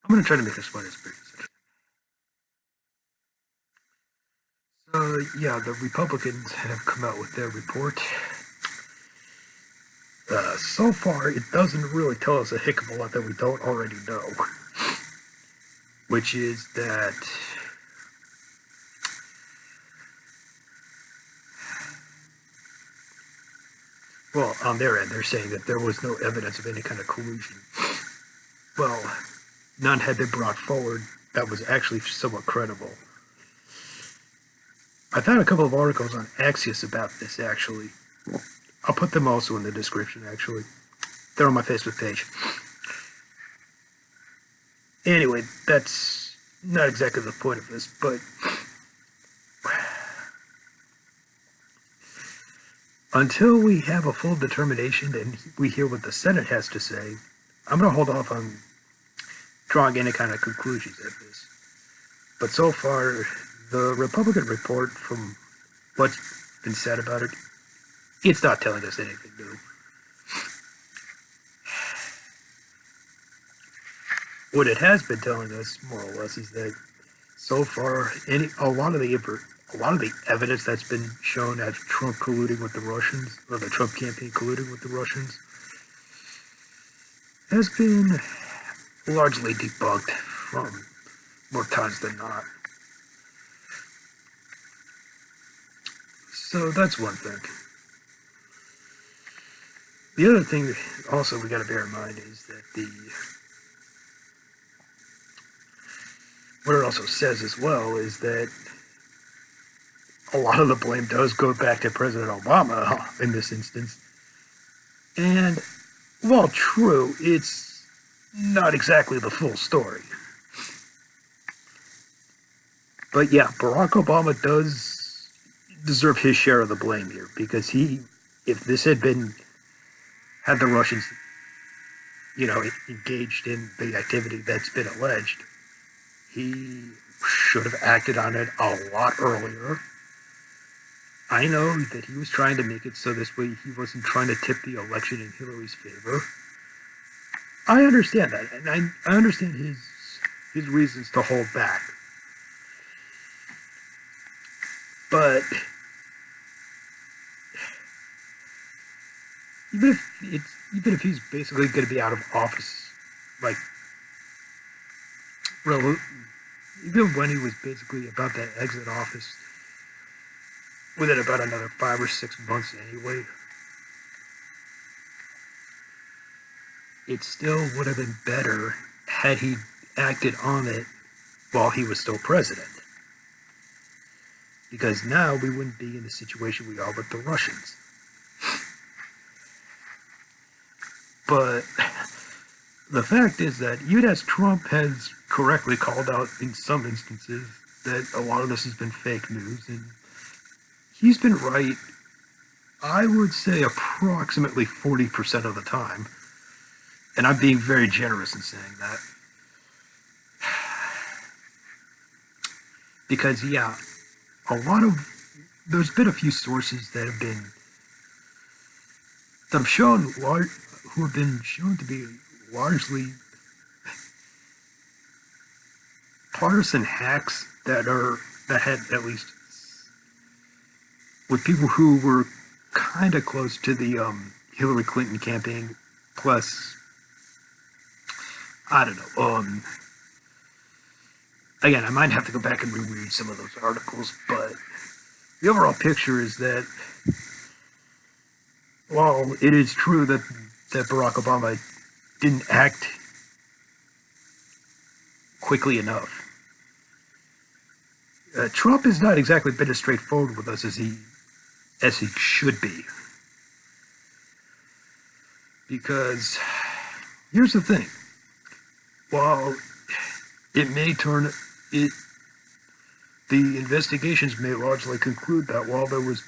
I'm going to try to make this one as brief as I can. Yeah, the Republicans have come out with their report. So far, it doesn't really tell us a heck of a lot that we don't already know, which is that well, on their end, they're saying that there was no evidence of any kind of collusion. Well, none had been brought forward that was actually somewhat credible. I found a couple of articles on Axios about this, actually. I'll put them also in the description, actually. They're on my Facebook page. Anyway, that's not exactly the point of this, but until we have a full determination and we hear what the Senate has to say, I'm going to hold off on drawing any kind of conclusions at this. But so far, the Republican report, from what's been said about it, it's not telling us anything new. What it has been telling us, more or less, is that so far, a lot of the evidence that's been shown as Trump colluding with the Russians, or the Trump campaign colluding with the Russians, has been largely debunked from more times than not. So that's one thing. The other thing also we got to bear in mind is that what it also says as well is that a lot of the blame does go back to President Obama in this instance. And while true, it's not exactly the full story. But yeah, Barack Obama does deserve his share of the blame here, because if this had the Russians, engaged in the activity that's been alleged, he should have acted on it a lot earlier. I know that he was trying to make it so this way he wasn't trying to tip the election in Hillary's favor. I understand that, and I understand his reasons to hold back. But even if he's basically going to be out of office, like, even when he was basically about to exit office within about another 5 or 6 months anyway, it still would have been better had he acted on it while he was still president. Because now we wouldn't be in the situation we are with the Russians. But the fact is that even as Trump has correctly called out in some instances that a lot of this has been fake news, and he's been right, I would say approximately 40% of the time. And I'm being very generous in saying that. Because, yeah, there's been a few sources that have been who have been shown to be largely partisan hacks that had, at least with people who were kind of close to the Hillary Clinton campaign, plus, I don't know, again, I might have to go back and reread some of those articles, but the overall picture is that while it is true that Barack Obama didn't act quickly enough, Trump has not exactly been as straightforward with us as he should be. Because here's the thing: while it may the investigations may largely conclude that while there was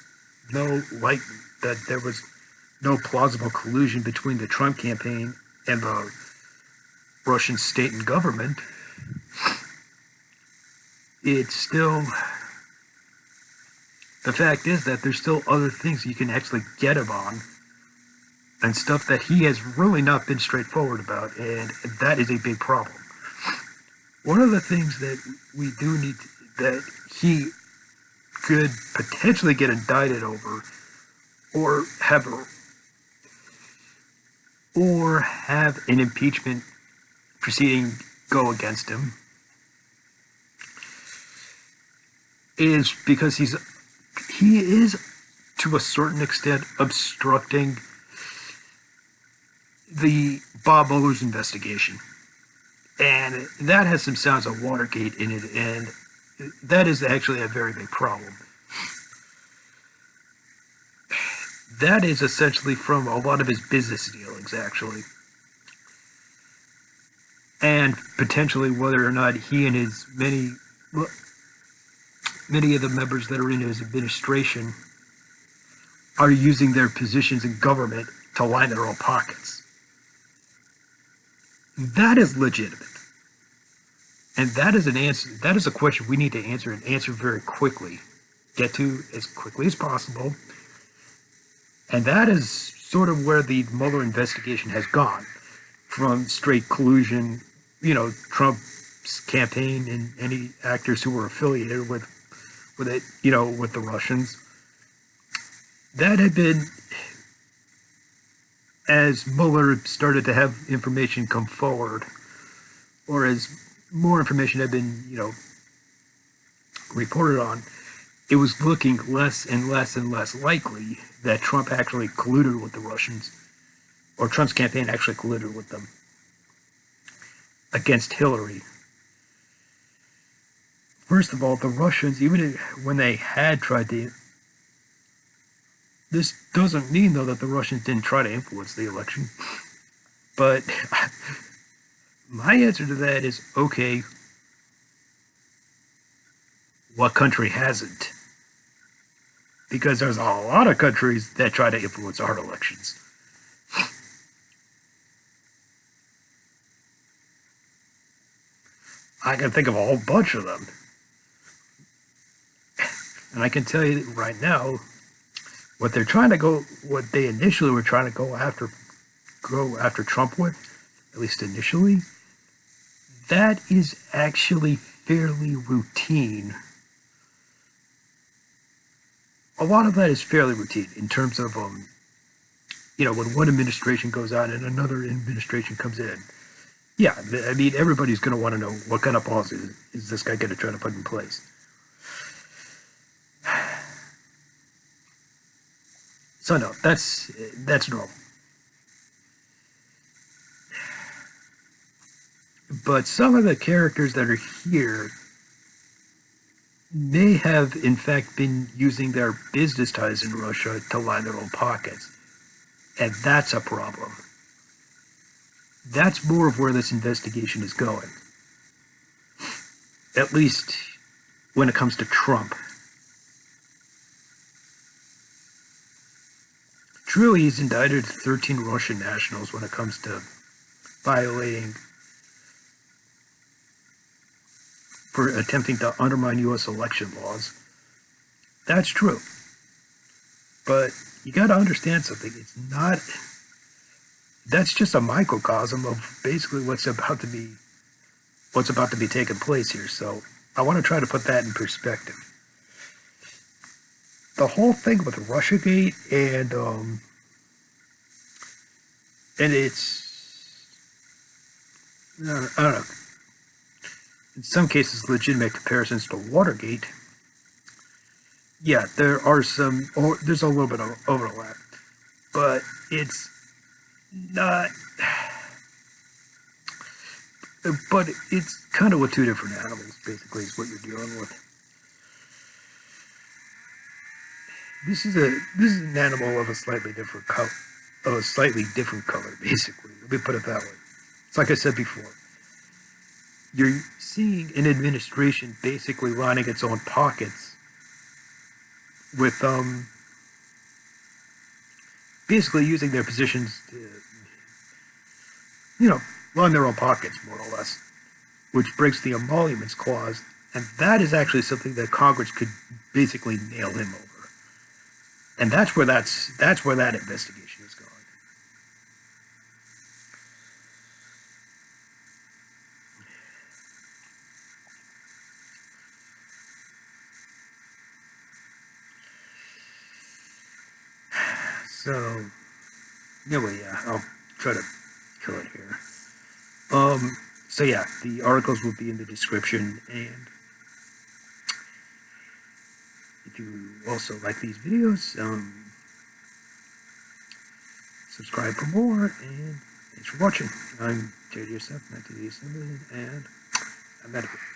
no plausible collusion between the Trump campaign and the Russian state and government, it's still, the fact is that there's still other things you can actually get him on, and stuff that he has really not been straightforward about, and that is a big problem. One of the things that we do need that he could potentially get indicted over, or have an impeachment proceeding go against him, is because he is to a certain extent obstructing the Bob Mueller's investigation. And that has some sounds of Watergate in it, and that is actually a very big problem. That is essentially from a lot of his business dealings, actually. And potentially whether or not he and his many of the members that are in his administration are using their positions in government to line their own pockets. That is legitimate. And that is an answer. That is a question we need to answer, and answer very quickly. Get to as quickly as possible. And that is sort of where the Mueller investigation has gone, from straight collusion, Trump's campaign and any actors who were affiliated with it, with the Russians. That had been, as Mueller started to have information come forward, or as more information had been, reported on, it was looking less and less and less likely that Trump actually colluded with the Russians, or Trump's campaign actually colluded with them against Hillary. First of all, the Russians, even when they had tried to, this doesn't mean, though, that the Russians didn't try to influence the election. But my answer to that is, okay, what country hasn't? Because there's a lot of countries that try to influence our elections. I can think of a whole bunch of them. And I can tell you right now, what they initially were trying to go after Trump with, at least initially, that is actually fairly routine. A lot of that is fairly routine in terms of, when one administration goes out and another administration comes in. Yeah, I mean, everybody's going to want to know what kind of policy is this guy going to try to put in place. So no, that's normal. But some of the characters that are here may have, in fact, been using their business ties in Russia to line their own pockets. And that's a problem. That's more of where this investigation is going. At least when it comes to Trump. Truly, he's indicted 13 Russian nationals when it comes to for attempting to undermine U.S. election laws. That's true. But you got to understand something. That's just a microcosm of basically what's about to be taking place here. So I want to try to put that in perspective. The whole thing with Russiagate and it's, I don't know, in some cases legitimate comparisons to Watergate. Yeah, there's a little bit of overlap, but it's not, but it's kind of with two different animals, basically, is what you're dealing with. This is an animal of a slightly different color, basically. Let me put it that way. It's like I said before. You're seeing an administration basically lining its own pockets with basically using their positions to, line their own pockets, more or less, which breaks the emoluments clause, and that is actually something that Congress could basically nail him over. And that's where that investigation is going. So, anyway, yeah, I'll try to kill it here. So yeah, the articles will be in the description, and if you also like these videos, subscribe for more, and thanks for watching. I'm JD Youssef, 1987, and I'm out of here.